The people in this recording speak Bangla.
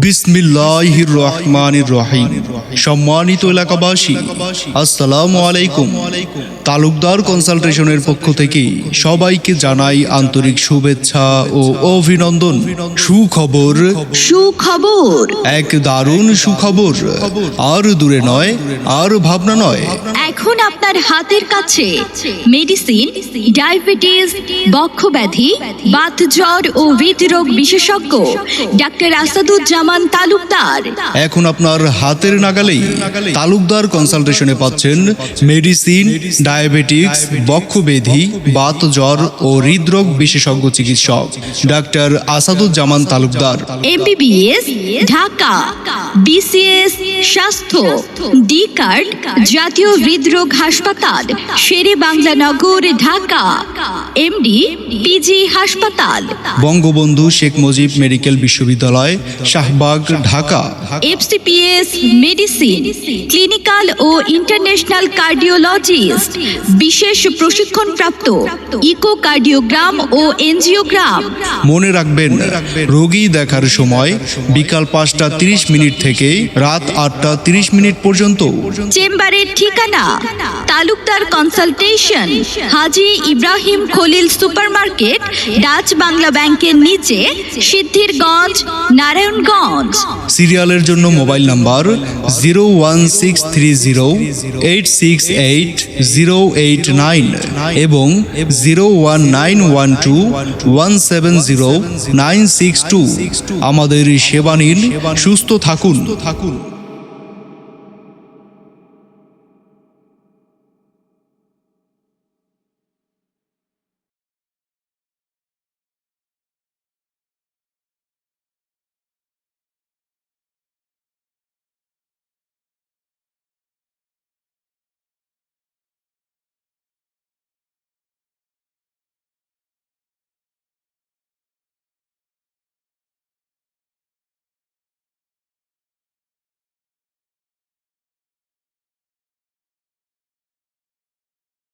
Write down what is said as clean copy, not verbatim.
বিসমিল্লাহির রহমানির রহিম। সম্মানিত এলাকাবাসী, আসসালামু আলাইকুম। তালুকদার কনসালটেশনের পক্ষ থেকে সবাইকে জানাই আন্তরিক শুভেচ্ছা ও অভিনন্দন। সুখবর, এক দারুণ সুখবর। আর দূরে নয়, আর ভাবনা নয়, এখন আপনার হাতের কাছে মেডিসিন, ডায়াবেটিস, বক্ষব্যাধি, বাতজ্বর ও হৃদরোগ বিশেষজ্ঞ ডাক্তার আসাদুজ্জামান তালুকদার। এখন আপনার হাতের নাগালেই তালুকদার কনসালটেশনে পাচ্ছেন মেডিসিন, ডায়াবেটিক্স, বক্ষব্যাধি, বাতজ্বর ও হৃদরোগ বিশেষজ্ঞ চিকিৎসক doctor Asaduzzaman Talukdar. MBBS Dhaka, BCS স্বাস্থ্য, ডি কার্ড জাতীয় হৃদরোগ হাসপাতাল, শেরে বাংলা নগর ঢাকা, MD PG হাসপাতাল, বঙ্গবন্ধু শেখ মুজিব মেডিকেল বিশ্ববিদ্যালয়, Shahbag, Dhaka. FCPS medicine, clinical ও ইন্টারন্যাশনাল কার্ডিওলজিস্ট, বিশেষ প্রশিক্ষণপ্রাপ্ত ইকোকার্ডিওগ্রাম ও এনজিওগ্রাম। মনে রাখবেন, রোগী দেখার সময় বিকাল 5:30 থেকে রাত 8:30 পর্যন্ত। চেম্বারের ঠিকানা তালুকদার কনসালটেশন, হাজী ইব্রাহিম খলিল সুপারমার্কেট, ডাচ বাংলা ব্যাংকের নিচে, সিদ্ধিরগঞ্জ, নারায়ণগঞ্জ। সিরিয়ালের জন্য মোবাইল নাম্বার 01630868089 এবং 01912170962। আমাদের সেবা নিন, সুস্থ থাকুন।